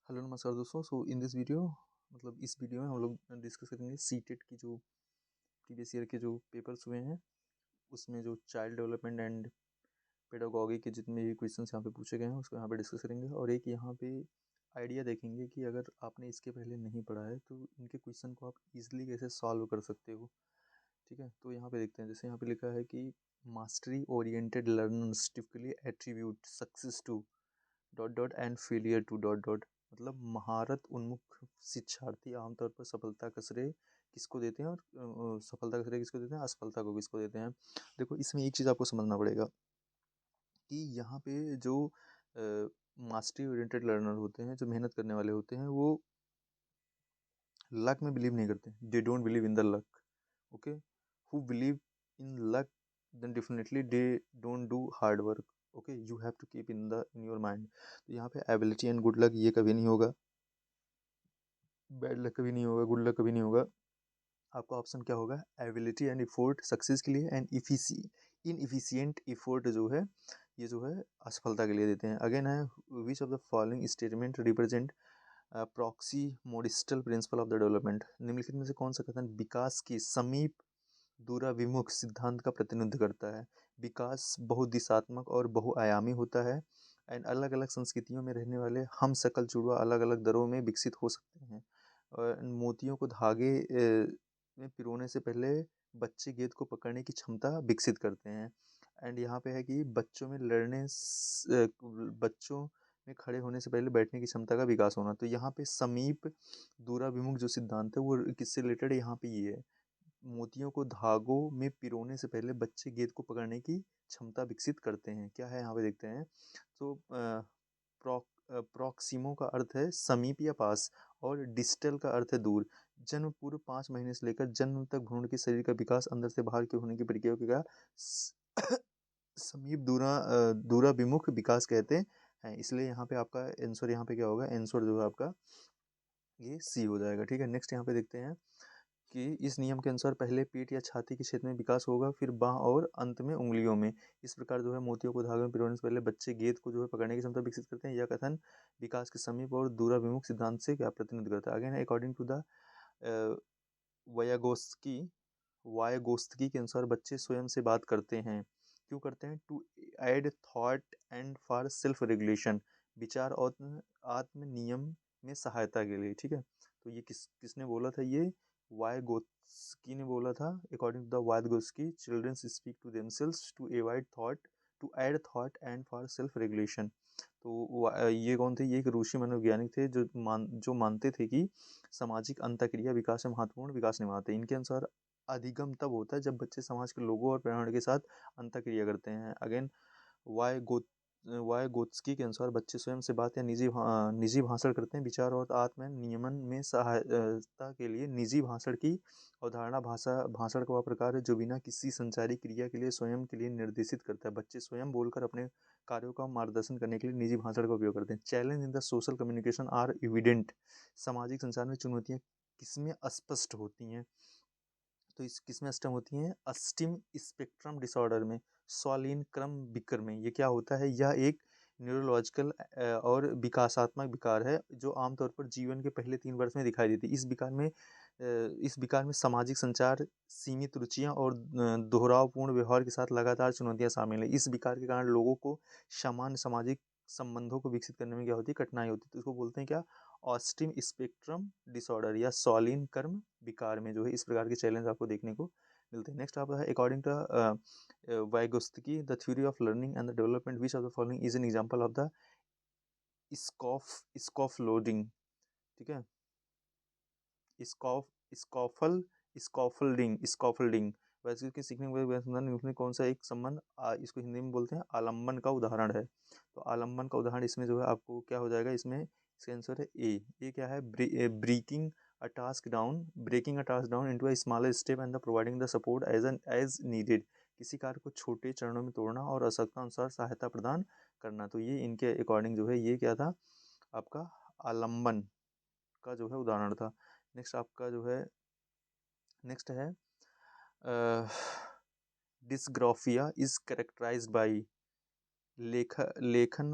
Hello नमस्कार दोस्तों। In this video इस वीडियो में हम लोग डिस्कस करेंगे सीटेट की जो प्रीवियस ईयर के जो पेपर्स हुए हैं उसमें जो चाइल्ड डेवलपमेंट एंड पेडागोगी के जितने भी क्वेश्चंस यहाँ पे पूछे गए हैं उसको यहाँ पे डिस्कस करेंगे और एक यहाँ पे आइडिया देखेंगे कि अगर आपने इसके पहले नहीं पढ़ा है तो इनके क्वेश्चन को आप इजीली कैसे सॉल्व कर सकते हो। ठीक है, तो यहाँ पे देखते हैं। जैसे यहाँ पे लिखा है कि mastery oriented learners typically attribute success to dot dot and failure to dot dot. मतलब महारत उन्मुख शिक्षार्थी आमतौर पर सफलता का श्रेय किसको देते हैं और सफलता का श्रेय किसको देते हैं, असफलता को किसको देते हैं। देखो इसमें एक चीज़ आपको समझना पड़ेगा कि यहाँ पे जो मास्टरी ओरिएंटेड लर्नर होते हैं, जो मेहनत करने वाले होते हैं, वो लक में बिलीव नहीं करते। They don't believe in the luck. Okay, who believe in luck then definitely they don't do hard work. Okay, you have to keep in your mind. तो यहाँ पे एबिलिटी एंड गुड लक ये कभी नहीं होगा, bad luck कभी नहीं होगा, गुड लक कभी नहीं होगा। आपका ऑप्शन क्या होगा, एबिलिटी एंड एफोर्ट सक्सेस के लिए एंड इनएफिशिएंट एफोर्ट जो है ये जो है असफलता के लिए देते हैं। अगेन है which of the following statement represent proximodistal principle of the development. निम्नलिखित में से कौन सा कथन विकास की समीप दूराभिमुख सिद्धांत का प्रतिनिधित्व करता है। विकास बहुदिशात्मक और बहुआयामी होता है एंड अलग अलग संस्कृतियों में रहने वाले हम सकल जुड़वा अलग अलग दरों में विकसित हो सकते हैं। और मोतियों को धागे में पिरोने से पहले बच्चे गेंद को पकड़ने की क्षमता विकसित करते हैं। एंड यहाँ पे है कि बच्चों में बच्चों में खड़े होने से पहले बैठने की क्षमता का विकास होना। तो यहाँ पे समीप दूराभिमुख जो सिद्धांत है वो किससे रिलेटेड है, यहाँ पे ये है, मोतियों को धागों में पिरोने से पहले बच्चे गेंद को पकड़ने की क्षमता विकसित करते हैं। क्या है यहाँ पे देखते हैं। तो प्रॉक्सिमो का अर्थ है समीप या पास और डिस्टल का अर्थ है दूर। जन्म पूर्व 5 महीने से लेकर जन्म तक भ्रूण के शरीर का विकास अंदर से बाहर के होने की प्रक्रिया को क्या समीप दूराभिमुख विकास कहते हैं। इसलिए यहाँ पे आपका आंसर यहाँ पे क्या होगा, आंसर जो है आपका ये सी हो जाएगा। ठीक है, नेक्स्ट यहाँ पे देखते हैं कि इस नियम के अनुसार पहले पेट या छाती के क्षेत्र में विकास होगा, फिर बाह और अंत में उंगलियों में। इस प्रकार जो है मोतियों को धागे में पिरोने से पहले बच्चे गेंद को जो है पकड़ने की क्षमता विकसित करते हैं। यह कथन विकास के समीप और दूराभिमुख सिद्धांत से क्या प्रतिनिधित्व करता है। Again according to the Vygotsky Vygotsky के अनुसार बच्चे स्वयं से बात करते हैं। क्यों करते हैं, to aid thought and for self regulation, विचार और आत्म नियम में सहायता के लिए। ठीक है, तो ये किसने बोला था, ये वायगोत्स्की ने बोला था। According to the Vygotsky children speak to themselves to avoid thought to aid thought and for self regulation. तो ये कौन थे, ये एक ऋषि मनोवैज्ञानिक थे जो मानते थे कि सामाजिक अंतःक्रिया विकास में महत्वपूर्ण विकास निभाते हैं। इनके अनुसार अधिगम तब होता है जब बच्चे समाज के लोगों और पर्यावरण के साथ अंतःक्रिया करते हैं। अगेन वायगोत्स्की के अनुसार बच्चे स्वयं से बात या निजी भाषण करते हैं। विचार और आत्म नियमन में सहायता के लिए निजी भाषण की अवधारणा भाषण का वह प्रकार है जो बिना किसी संचारी क्रिया के लिए स्वयं के लिए निर्देशित करता है। बच्चे स्वयं बोलकर अपने कार्यों का मार्गदर्शन करने के लिए निजी भाषण का उपयोग करते हैं। Challenge in the social communication are evident. सामाजिक संचार में चुनौतियाँ किसमें स्पष्ट होती हैं, तो इस किसमें अष्टम होती हैं, अस्टिम स्पेक्ट्रम डिसऑर्डर में, स्वालीन क्रम विकर में। ये क्या होता है, यह एक न्यूरोलॉजिकल और विकासात्मक विकार है जो आमतौर पर जीवन के पहले 3 वर्ष में दिखाई देती है। इस विकार में सामाजिक संचार, सीमित रुचियां और दोहरावपूर्ण व्यवहार के साथ लगातार चुनौतियां शामिल है। इस विकार के कारण लोगों को सामान्य सामाजिक संबंधों को विकसित करने में क्या होती है, कठिनाई होती है। तो इसको बोलते हैं क्या, ऑस्टिम स्पेक्ट्रम डिसऑर्डर या सॉलिन कर्म विकार में जो है इस प्रकार के चैलेंज आपको देखने को मिलते हैं। नेक्स्ट आप है according to Vygotsky the theory of learning and the development which of the following is an example of the scaffolding. ठीक है, स्कॉफ स्कॉफल स्कॉफल्डिंग वैसे इसके सीखने के कौन सा एक संबंध इसको हिंदी में बोलते हैं आलम्बन का उदाहरण है। तो आलम्बन का उदाहरण इसमें जो है आपको क्या हो जाएगा, इसमें इसका आंसर है ए क्या है, breaking a task down into a smaller step and the providing the support as needed. किसी कार्य को छोटे चरणों में तोड़ना और आवश्यकता अनुसार सहायता प्रदान करना। तो ये इनके अकॉर्डिंग जो है ये क्या था, आपका आलम्बन का जो है उदाहरण था। नेक्स्ट आपका जो है नेक्स्ट है डिस्ग्राफिया इज करेक्टराइज्ड बाय लेखन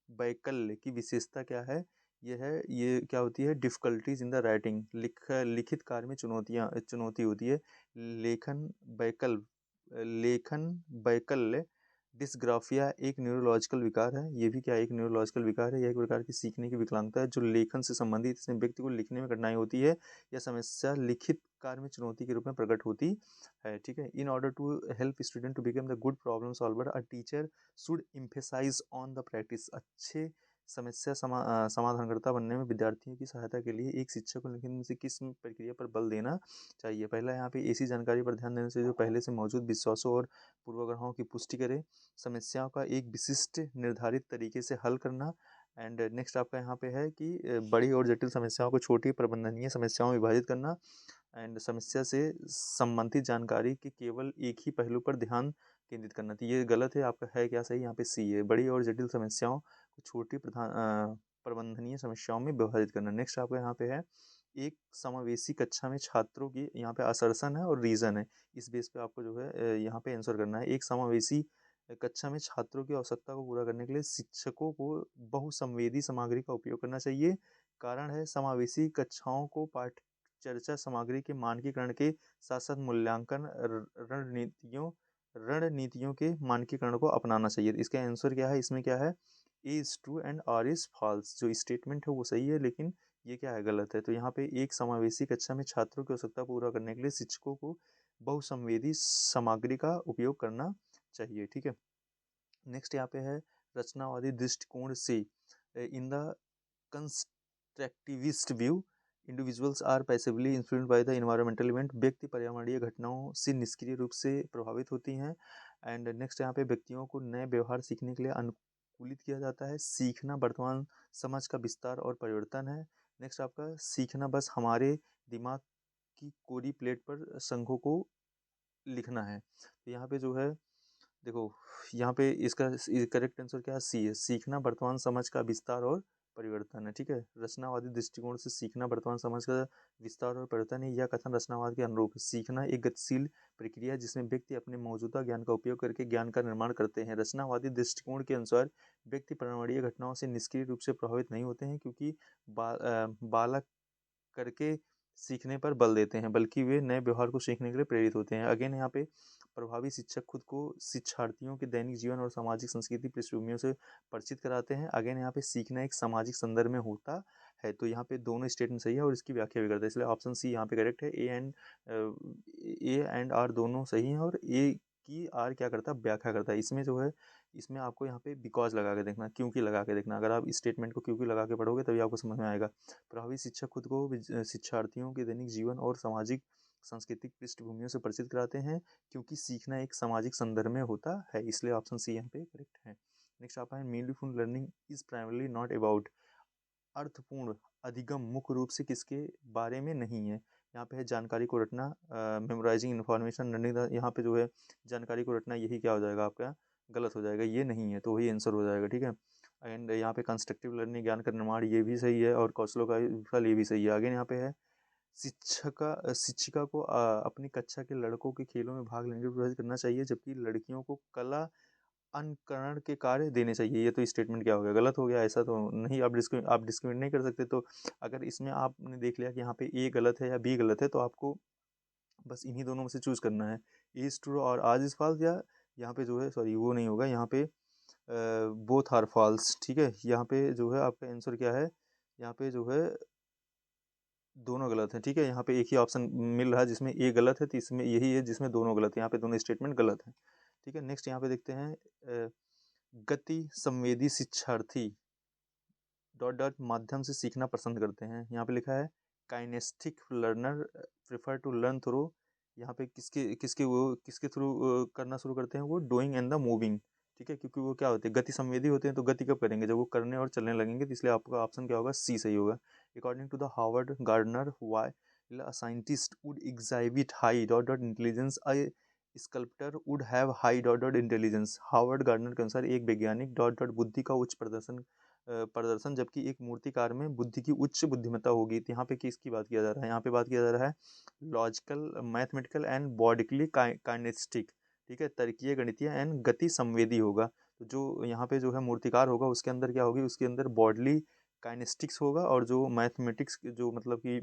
वैकल्य की विशेषता क्या है, ये क्या होती है, डिफ़िकल्टीज इन द राइटिंग, लिखित कार्य में चुनौती होती है। लेखन वैकल्य डिस्ग्राफिया एक न्यूरोलॉजिकल विकार है। ये भी क्या है, एक न्यूरोलॉजिकल विकार है। यह एक प्रकार की सीखने की विकलांगता है जो लेखन से संबंधित, इसमें व्यक्ति को लिखने में कठिनाई होती है। यह समस्या लिखित कार्य में चुनौती के रूप में प्रकट होती है। ठीक है, in order to help student to become the good problem solver a teacher should emphasise on the practice. अच्छे समाधानकर्ता बनने में विद्यार्थियों की सहायता के लिए एक शिक्षक को लिखने से किस प्रक्रिया पर बल देना चाहिए। पहला यहाँ पे ऐसी जानकारी पर ध्यान देने से जो पहले से मौजूद विश्वासों और पूर्वाग्रहों की पुष्टि करे, समस्याओं का एक विशिष्ट निर्धारित तरीके से हल करना। एंड नेक्स्ट आपका यहाँ पे है कि बड़ी और जटिल समस्याओं को छोटी प्रबंधनीय समस्याओं में विभाजित करना। एंड समस्या से संबंधित जानकारी के केवल एक ही पहलू पर ध्यान केंद्रित करना। तो ये गलत है, आपका है क्या सही, यहाँ पे सी है, बड़ी और जटिल समस्याओं को छोटी प्रबंधनीय समस्याओं में विभाजित करना। नेक्स्ट आपका यहाँ पे है, एक समावेशी कक्षा में छात्रों की, यहाँ पे असर्शन है और रीजन है, इस बेस पे आपको जो है यहाँ पे आंसर करना है। एक समावेशी कक्षा में छात्रों की आवश्यकता को पूरा करने के लिए शिक्षकों को बहुसंवेदी सामग्री का उपयोग करना चाहिए। कारण है, समावेशी कक्षाओं को पाठ चर्चा सामग्री के मानकीकरण के साथ साथ मूल्यांकन रणनीतियों के मानकीकरण को अपनाना चाहिए। इसका आंसर क्या है, इसमें क्या है, A is true and R is false. जो स्टेटमेंट है वो सही है, लेकिन ये क्या है, गलत है। तो यहाँ पे एक समावेशी कक्षा में छात्रों की आवश्यकता पूरा करने के लिए शिक्षकों को बहुसंवेदी सामग्री का उपयोग करना चाहिए। ठीक है, नेक्स्ट यहाँ पे है, रचनावादी दृष्टिकोण से in the constructivist view individuals are passively influenced by the environmental event. व्यक्ति पर्यावरणीय घटनाओं से निष्क्रिय रूप से प्रभावित होती हैं। एंड नेक्स्ट यहाँ पे, व्यक्तियों को नए व्यवहार सीखने के लिए अनुकूलित किया जाता है। सीखना वर्तमान समझ का विस्तार और परिवर्तन है। नेक्स्ट आपका, सीखना बस हमारे दिमाग की कोरी प्लेट पर संघों को लिखना है। तो यहाँ पे जो है, देखो यहाँ पे इसका करेक्ट आंसर क्या है, सी है, सीखना वर्तमान समझ का विस्तार और परिवर्तन है। ठीक है, रचनावादी दृष्टिकोण से सीखना वर्तमान समझ का विस्तार और परिवर्तन है। यह कथन रचनावाद के अनुरूप है। सीखना एक गतिशील प्रक्रिया है जिसमें व्यक्ति अपने मौजूदा ज्ञान का उपयोग करके ज्ञान का निर्माण करते हैं। रचनावादी दृष्टिकोण के अनुसार व्यक्ति पर्यावरणीय घटनाओं से निष्क्रिय रूप से प्रभावित नहीं होते हैं, क्योंकि बालक करके सीखने पर बल देते हैं, बल्कि वे नए व्यवहार को सीखने के लिए प्रेरित होते हैं। अगेन यहाँ पे, प्रभावी शिक्षक खुद को शिक्षार्थियों के दैनिक जीवन और सामाजिक संस्कृति पृष्ठभूमियों से परिचित कराते हैं। अगेन यहाँ पे, सीखना एक सामाजिक संदर्भ में होता है। तो यहाँ पे दोनों स्टेटमेंट सही है और इसकी व्याख्या भी करता है, इसलिए ऑप्शन सी यहाँ पे करेक्ट है। ए एंड आर दोनों सही हैं, और ए की आर क्या करता है, व्याख्या करता है। इसमें जो है, इसमें आपको यहाँ पे बिकॉज लगा के देखना, क्योंकि लगा के देखना। अगर आप इस स्टेटमेंट को क्योंकि लगा के पढ़ोगे तभी आपको समझ में आएगा। प्रभावी शिक्षक खुद को शिक्षार्थियों के दैनिक जीवन और सामाजिक सांस्कृतिक पृष्ठभूमियों से परिचित कराते हैं, क्योंकि सीखना एक सामाजिक संदर्भ में होता है, इसलिए ऑप्शन सी यहाँ पे करेक्ट है। नेक्स्ट आपका है, meaningful learning is primarily not about. अर्थपूर्ण अधिगम मुख्य रूप से किसके बारे में नहीं है। यहाँ पे है, जानकारी को रटना, मेमोराइजिंग इन्फॉर्मेशन लर्निंग। यहाँ पे जो है, जानकारी को रटना, यही क्या हो जाएगा आपका, गलत हो जाएगा, ये नहीं है, तो वही आंसर हो जाएगा। ठीक है, एंड यहाँ पे कंस्ट्रक्टिव लर्निंग ज्ञान का निर्माण, ये भी सही है, और कौशलों का विकास, ये भी सही है। आगे यहाँ पे है, शिक्षिका को अपनी कक्षा के लड़कों के खेलों में भाग लेने के लिए प्रोत्साहित करना चाहिए, जबकि लड़कियों को कला अनुकरण के कार्य देने चाहिए। ये तो स्टेटमेंट क्या हो गया, गलत हो गया, ऐसा तो नहीं। आप डिस्क्रिमिनेट नहीं कर सकते। तो अगर इसमें आपने देख लिया कि यहाँ पे ए गलत है या बी गलत है, तो आपको बस इन्हीं दोनों में से चूज करना है, इज ट्रू और आज इज फॉल्स, या यहाँ पे जो है, सॉरी वो नहीं होगा, यहाँ पे बोथ आर फॉल्स। ठीक है, यहाँ पे जो है आपका आंसर क्या है, यहाँ पे जो है दोनों गलत है। ठीक है, यहाँ पे एक ही ऑप्शन मिल रहा है जिसमें ए गलत है, तो इसमें यही है जिसमें दोनों गलत है, यहाँ पे दोनों स्टेटमेंट गलत है। ठीक है, नेक्स्ट यहाँ पे देखते हैं, गति संवेदी शिक्षार्थी डॉट डॉट माध्यम से सीखना पसंद करते हैं। यहाँ पे लिखा है, kinesthetic learner prefer to learn through. यहाँ पे किसके थ्रू करना शुरू करते हैं, वो डूइंग एंड द मूविंग। ठीक है, क्योंकि वो क्या होते हैं, गति संवेदी होते हैं, तो गति कब करेंगे, जब वो करने और चलने लगेंगे। तो इसलिए आपका ऑप्शन क्या होगा, सी सही होगा। According to the Howard Gardner, while a scientist would exhibit high dot dot intelligence, a sculptor would have high dot dot intelligence. Howard Gardner के अनुसार एक वैज्ञानिक डॉट डॉट बुद्धि का उच्च प्रदर्शन, जबकि एक मूर्तिकार में बुद्धि की उच्च बुद्धिमत्ता होगी। तो यहाँ पे किसकी बात किया जा रहा है, यहाँ पे बात किया जा रहा है लॉजिकल, मैथमेटिकल एंड बॉडिकली काइनेस्टिक। ठीक है, तर्कीय, गणितीय एंड गति संवेदी होगा। तो जो यहाँ पे जो है मूर्तिकार होगा, उसके अंदर क्या होगी, उसके अंदर बॉडली काइनेस्टिक्स होगा, और जो मैथमेटिक्स जो मतलब कि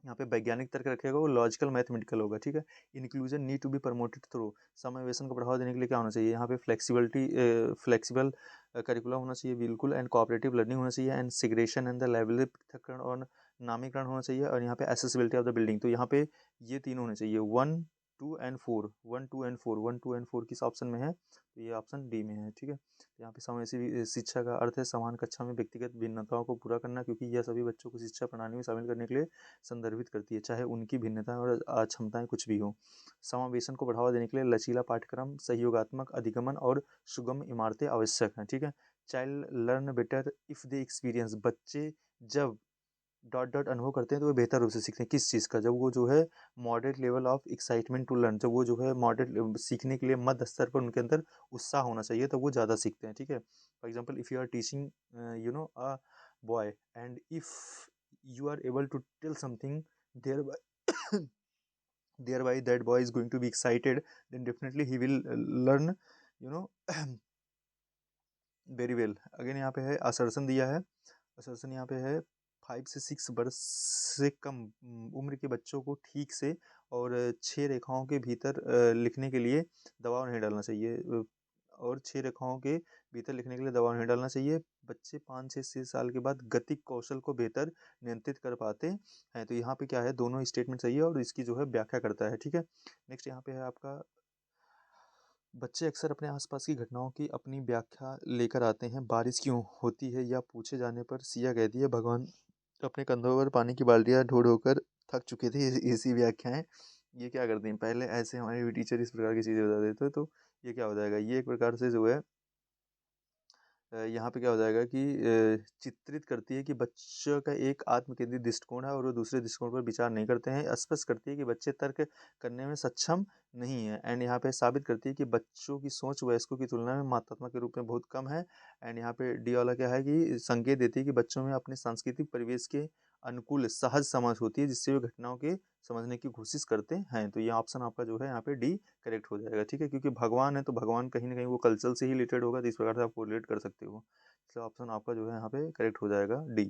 यहाँ पे वैज्ञानिक तर्क रखेगा वो लॉजिकल मैथमेटिकल होगा, ठीक है। Inclusion need to be promoted through, समावेशन को बढ़ावा देने के लिए क्या होना चाहिए, यहाँ पे फ्लेक्सिबल करिकुलम होना चाहिए बिल्कुल, एंड कोऑपरेटिव लर्निंग होना चाहिए, एंड सिग्रेशन एंड द लाइब्रेरी पृथक्करण और नामीकरण होना चाहिए, और यहाँ पे एसेसिबिलिटी ऑफ द बिल्डिंग। तो यहाँ पे ये तीन होने चाहिए, 1, 2 एंड 4, 1, 2 एंड 4, 1, 2 एंड 4 किस ऑप्शन में है, तो ये ऑप्शन डी में है, ठीक है। यहाँ पे समावेशी शिक्षा का अर्थ है समान कक्षा में व्यक्तिगत भिन्नताओं को पूरा करना, क्योंकि यह सभी बच्चों को शिक्षा प्रणाली में शामिल करने के लिए संदर्भित करती है, चाहे उनकी भिन्नताएं और अक्षमताएं कुछ भी हों। समावेशन को बढ़ावा देने के लिए लचीला पाठ्यक्रम, सहयोगात्मक अधिगमन और सुगम इमारतें आवश्यक हैं, ठीक है। Child learn better if they experience, बच्चे जब डॉट डॉट अनुभव करते हैं तो वो बेहतर रूप से सीखते हैं, किस चीज़ का, जब वो जो है moderate level of excitement to learn, जब वो जो है मॉडरेट सीखने के लिए मध्य स्तर पर उनके अंदर उत्साह होना चाहिए, तब वो ज़्यादा सीखते हैं, ठीक है। For example if you are teaching a boy, and if you are able to tell something thereby thereby that boy is going to be excited, then definitely he will learn you know very well. Again यहाँ पे है assertion दिया है, assertion यहाँ पे है 5 से 6 वर्ष से कम उम्र के बच्चों को ठीक से और 6 रेखाओं के भीतर लिखने के लिए दबाव नहीं डालना चाहिए, और 6 रेखाओं के भीतर लिखने के लिए दबाव नहीं डालना चाहिए। बच्चे 5 से 6 साल के बाद गतिक कौशल को बेहतर नियंत्रित कर पाते हैं। तो यहाँ पे क्या है, दोनों स्टेटमेंट सही है और इसकी जो है व्याख्या करता है, ठीक है। नेक्स्ट यहाँ पे है आपका, बच्चे अक्सर अपने आसपास की घटनाओं की अपनी व्याख्या लेकर आते हैं। बारिश क्यों होती है या पूछे जाने पर सिया कहती है, भगवान अपने कंधों पर पानी की बाल्टियां ढो ढो कर थक चुके थे। ऐसी व्याख्याएं ये क्या करती हैं, पहले ऐसे हमारे भी टीचर इस प्रकार की चीज़ें बता देते हैं, तो ये क्या हो जाएगा, ये एक प्रकार से जो है यहाँ पे क्या हो जाएगा कि चित्रित करती है कि बच्चों का एक आत्म केंद्रित दृष्टिकोण है और वो दूसरे दृष्टिकोण पर विचार नहीं करते हैं। स्पष्ट करती है कि बच्चे तर्क करने में सक्षम नहीं है, एंड यहाँ पे साबित करती है कि बच्चों की सोच वयस्कों की तुलना में मात्रात्मक के रूप में बहुत कम है। एंड यहाँ पे डी वाला क्या है कि संकेत देती है कि बच्चों में अपने सांस्कृतिक परिवेश के अनुकूल सहज समझ होती है, जिससे वे घटनाओं के समझने की कोशिश करते हैं। तो ये ऑप्शन आपका जो है यहाँ पे डी करेक्ट हो जाएगा, ठीक है, क्योंकि भगवान है तो भगवान कहीं ना कहीं वो कल्चर से ही रिलेटेड होगा, तो इस प्रकार से आप रिलेट कर सकते हो। इसलिए ऑप्शन आपका जो है यहाँ पे करेक्ट हो जाएगा डी।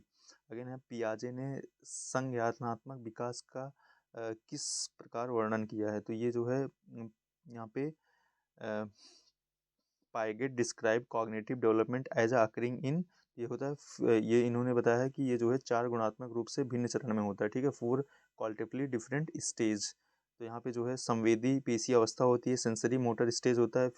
अगेन है, पियाजे ने संज्ञानात्मक विकास का किस प्रकार वर्णन किया है, तो ये जो है यहाँ पे Piaget describe cognitive development as occurring in, ये होता है ये इन्होंने बताया है कि ये जो है 4 गुणात्मक रूप से भिन्न चरण में होता है, ठीक है, 4 क्वालिटेटिवली डिफरेंट स्टेज। तो यहाँ पे जो है संवेदी पेशी अवस्था होती है, सेंसरी मोटर स्टेज होता है,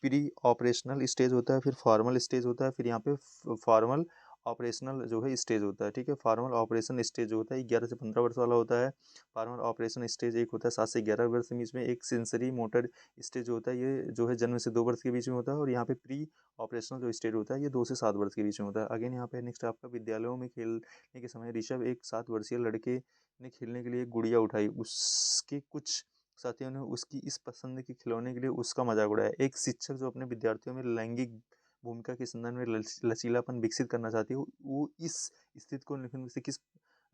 प्री ऑपरेशनल स्टेज होता है, फिर फॉर्मल स्टेज होता है, फिर यहाँ पे फॉर्मल ऑपरेशनल जो है स्टेज होता है, ठीक है। फॉर्मल ऑपरेशन स्टेज जो होता है 11 से 15 वर्ष वाला होता है। फॉर्मल ऑपरेशन स्टेज एक होता है 7 से 11 वर्ष के बीच में। एक सेंसरी मोटर स्टेज जो होता है ये जो है जन्म से 2 वर्ष के बीच में होता है, और यहाँ पे प्री ऑपरेशनल जो स्टेज होता है ये 2 से 7 वर्ष के बीच में होता है। अगेन यहाँ पे नेक्स्ट आपका, विद्यालयों में खेलने के समय ऋषभ एक 7 वर्षीय लड़के ने खेलने के लिए एक गुड़िया उठाई, उसके कुछ साथियों ने उसकी इस पसंद के खिलौने के लिए उसका मजाक उड़ाया। एक शिक्षक जो अपने विद्यार्थियों में लैंगिक भूमिका के संदर्भ में लचीलापन विकसित करना चाहती है, वो इस स्थिति को निम्नलिखित में से किस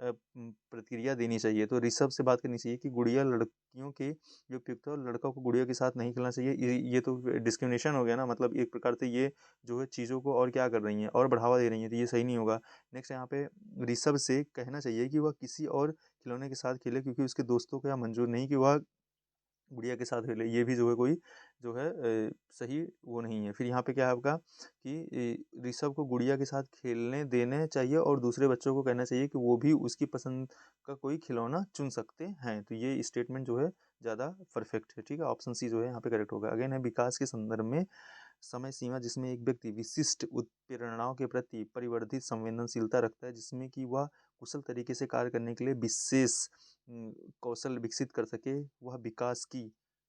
प्रतिक्रिया देनी चाहिए, तो ऋषभ से बात करनी चाहिए कि गुड़िया लड़कियों के जो उपयुक्त है और लड़का को गुड़िया के साथ नहीं खेलना चाहिए। ये तो डिस्क्रिमिनेशन हो गया ना, मतलब एक प्रकार से ये जो है चीज़ों को और क्या कर रही हैं, और बढ़ावा दे रही हैं, तो ये सही नहीं होगा। नेक्स्ट यहाँ पे ऋषभ से कहना चाहिए कि वह किसी और खिलौने के साथ खेले, क्योंकि उसके दोस्तों को यह मंजूर नहीं कि वह गुड़िया के साथ खेले, ये भी जो है कोई जो है सही वो नहीं है। फिर यहाँ पे क्या है आपका कि ऋषभ को गुड़िया के साथ खेलने देने चाहिए और दूसरे बच्चों को कहना चाहिए कि वो भी उसकी पसंद का कोई खिलौना चुन सकते हैं। तो ये स्टेटमेंट जो है ज़्यादा परफेक्ट है, ठीक है, ऑप्शन सी जो है यहाँ पे करेक्ट होगा। अगेन है, विकास के संदर्भ में समय सीमा जिसमें एक व्यक्ति विशिष्ट उत्प्रेरणाओं के प्रति परिवर्धित संवेदनशीलता रखता है, जिसमें कि वह कुशल तरीके से कार्य करने के लिए विशेष कौशल विकसित कर सके, वह विकास की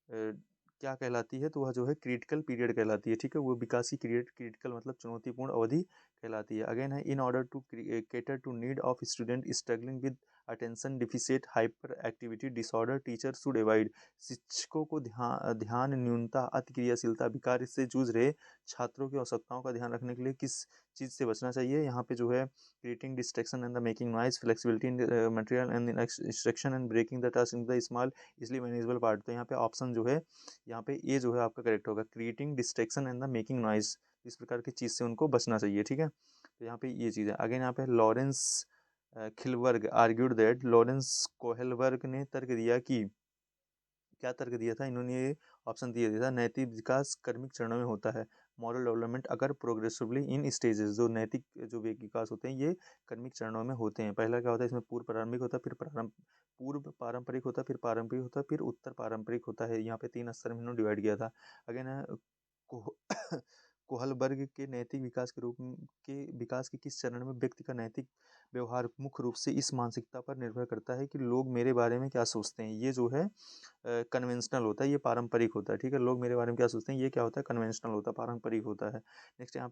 क्या कहलाती है, तो वह जो है क्रिटिकल पीरियड कहलाती है, ठीक है। वो विकास की क्रिटिकल मतलब चुनौतीपूर्ण अवधि कहलाती है। अगेन है, in order to cater to need of student struggling with attention deficit hyper activity disorder teacher should avoid, शिक्षकों को ध्यान न्यूनता अति क्रियाशीलता विकार से जूझ रहे छात्रों की आवश्यकताओं का ध्यान रखने के लिए किस चीज़ से बचना चाहिए। यहाँ पे जो है creating distraction and the making noise, flexibility in material and instruction and breaking the task in the small easily manageable part. तो यहाँ पे ऑप्शन जो है यहाँ पे ये जो है आपका करेक्ट होगा, creating distraction and the making noise, इस प्रकार की चीज़ से उनको बचना चाहिए, ठीक है। तो यहाँ पे ये चीज़ है। अगेन यहाँ पे लॉरेंस खिलबर्ग आर्ग्यूड दैट, लॉरेंस कोहेलबर्ग ने तर्क दिया कि, क्या तर्क दिया था इन्होंने, ये ऑप्शन दिया था, नैतिक विकास कर्मिक चरणों में होता है, मॉरल डेवलपमेंट अगर प्रोग्रेसिवली इन स्टेजेस, जो नैतिक जो विकास होते हैं ये कर्मिक चरणों में होते हैं। पहला क्या होता है इसमें, पूर्व प्रारंभिक होता है, फिर पूर्व पारंपरिक होता है, फिर पारंपरिक होता है, फिर उत्तर पारंपरिक होता है। यहाँ पे 3 स्तर में इन्होंने डिवाइड किया था। अगेन कोह कोहलबर्ग के नैतिक विकास के रूप के विकास के किस चरण में व्यक्ति का नैतिक व्यवहार मुख्य रूप से इस मानसिकता पर निर्भर करता है कि लोग मेरे बारे में क्या सोचते हैं। ये जो है कन्वेंशनल होता है, ये पारंपरिक होता है। ठीक है, लोग मेरे बारे में क्या सोचते हैं, ये क्या होता है, कन्वेंशनल होता है, पारंपरिक होता है। नेक्स्ट यहाँ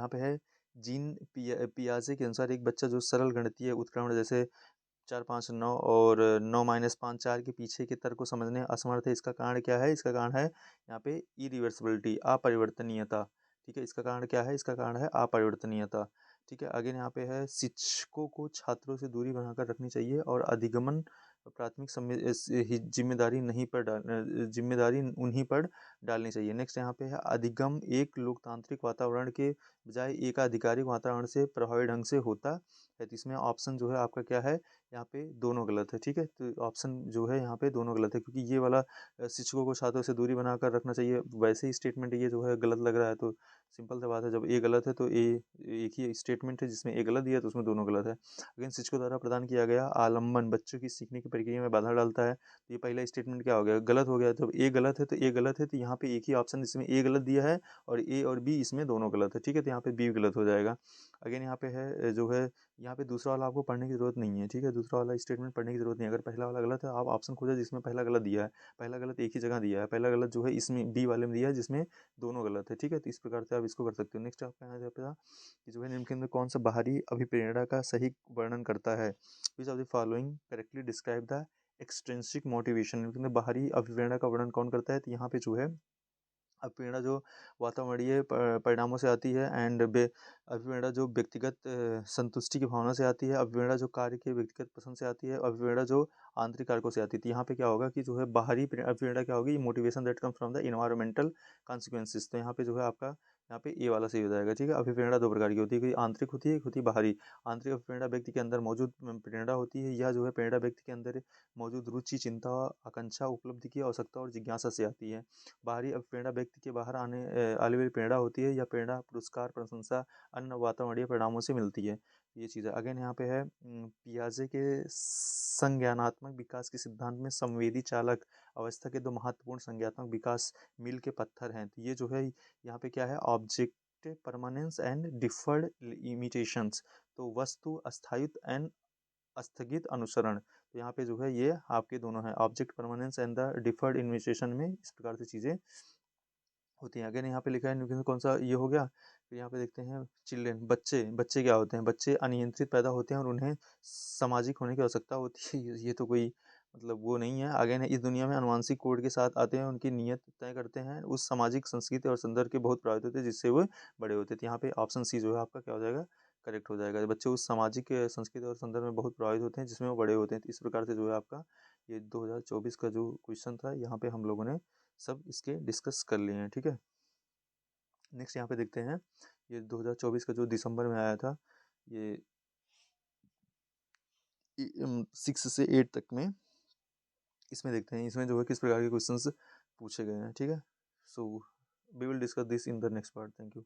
पे है जीन पियाजे के अनुसार एक बच्चा जो सरल गणितीय उत्क्रमण जैसे 4 5 9 और 9 - 5 4 के पीछे के तर्क को समझने असमर्थ है, इसका कारण क्या है, इसका कारण है यहाँ पे इरिवर्सिबिलिटी, अपरिवर्तनीयता। ठीक है, इसका कारण क्या है, इसका कारण है अपरिवर्तनीयता। ठीक है, अगेन यहाँ पे है शिक्षकों को छात्रों से दूरी बनाकर रखनी चाहिए और अधिगमन प्राथमिक जिम्मेदारी नहीं पर जिम्मेदारी उन्हीं पर डालनी चाहिए। नेक्स्ट यहाँ पे है अधिगम एक लोकतांत्रिक वातावरण के बजाय एक आधिकारिक वातावरण से प्रभावी ढंग से होता है। तो इसमें ऑप्शन जो है आपका क्या है, यहाँ पे दोनों गलत है। ठीक है, तो ऑप्शन जो है यहाँ पे दोनों गलत है, क्योंकि ये वाला शिक्षकों को छात्रों से दूरी बनाकर रखना चाहिए, वैसे ही स्टेटमेंट ये जो है गलत लग रहा है। तो सिंपल सी बात है, जब ए गलत है तो ए एक ही स्टेटमेंट है जिसमें ए गलत दिया है तो उसमें दोनों गलत है। अगेन शिक्षकों द्वारा प्रदान किया गया आलम्बन बच्चों की सीखने की प्रक्रिया में बाधा डालता है। तो ये पहला स्टेटमेंट क्या हो गया, गलत हो गया। जब ए गलत है तो ए गलत है, तो यहाँ पे एक ही ऑप्शन इसमें ए गलत दिया है और ए और बी इसमें दोनों गलत है। ठीक है, तो यहाँ पे बी गलत हो जाएगा। अगेन यहाँ पे है जो है, यहाँ पे दूसरा वाला आपको पढ़ने की जरूरत नहीं है। ठीक है, दूसरा वाला स्टेटमेंट पढ़ने की जरूरत नहीं है। अगर पहला वाला गलत है, आप ऑप्शन खोजा जिसमें पहला गलत दिया है, पहला गलत एक ही जगह दिया है, पहला गलत जो है इसमें बी वाले में दिया है जिसमें दोनों गलत है। ठीक है, तो इस प्रकार से आप इसको कर सकते हो। नेक्स्ट आपका यहाँ पे कि जो है निम्न के अंदर कौन सा बाहरी अभिप्रेरणा का सही वर्णन करता है, which of the following correctly describe the extrinsic motivation. बाहरी अभिप्रेरणा का वर्णन कौन करता है, तो यहाँ पे जो है अभिप्रेरणा जो वातावरणीय परिणामों से आती है, एंड अभिप्रेरणा जो व्यक्तिगत संतुष्टि की भावना से आती है, अभिप्रेरणा जो कार्य के व्यक्तिगत पसंद से आती है, अभिप्रेरणा जो आंतरिक कारकों से आती है। तो यहाँ पे क्या होगा कि जो है बाहरी अभिप्रेरणा क्या होगी, motivation that comes from the environmental consequences. तो यहाँ पे जो है आपका यहाँ पे ए वाला सही हो जाएगा। ठीक है, अभिप्रेरणा 2 प्रकार की होती है, कोई आंतरिक होती है, एक होती है बाहरी। आंतरिक अभिप्रेरणा व्यक्ति के अंदर मौजूद प्रेरणा होती है, यह जो है प्रेरणा व्यक्ति के अंदर मौजूद रुचि, चिंता, आकांक्षा, उपलब्धि की आवश्यकता और जिज्ञासा से आती है। बाहरी अभिप्रेरणा व्यक्ति के बाहर आने वाली प्रेरणा होती है, या प्रेरणा पुरस्कार, प्रशंसा, अन्य वातावरणीय परिणामों से मिलती है। ये चीज़ है। अगेन यहाँ पे है पियाजे के संज्ञानात्मक विकास के सिद्धांत में संवेदी चालक अवस्था के 2 महत्वपूर्ण संज्ञानात्मक विकास मील के पत्थर हैं। तो ये जो है यहाँ पे क्या है, object permanence and deferred imitations. तो वस्तु अस्थायित्व एंड स्थगित अनुसरण। तो यहाँ पे जो है ये आपके दोनों हैं, object permanence and the deferred invitation में इस प्रकार से चीज़ें होती हैं। अगेन यहाँ पे लिखा है न्यूक्लियस कौन सा ये हो गया। फिर यहाँ पे देखते हैं चिल्ड्रेन, बच्चे। बच्चे क्या होते हैं, बच्चे अनियंत्रित पैदा होते हैं और उन्हें सामाजिक होने की आवश्यकता होती है। ये तो कोई मतलब वो नहीं है। अगेन इस दुनिया में अनुवांशिक कोड के साथ आते हैं, उनकी नियत तय करते हैं, उस सामाजिक संस्कृति और संदर्भ के बहुत प्रभावित होते हैं जिससे वो बड़े होते हैं। तो यहाँ पे ऑप्शन सी जो है आपका क्या हो जाएगा, करेक्ट हो जाएगा। बच्चे उस सामाजिक संस्कृति और संदर्भ में बहुत प्रभावित होते हैं जिसमें वो बड़े होते हैं। तो इस प्रकार से जो है आपका ये 2024 का जो क्वेश्चन था, यहाँ पे हम लोगों ने सब इसके डिस्कस कर लिए हैं। ठीक है, नेक्स्ट यहाँ पे देखते हैं, ये 2024 का जो दिसंबर में आया था, ये 6 से 8 तक में, इसमें देखते हैं इसमें जो है किस प्रकार के क्वेश्चंस पूछे गए हैं। ठीक है, so we will discuss this in the next part. Thank you.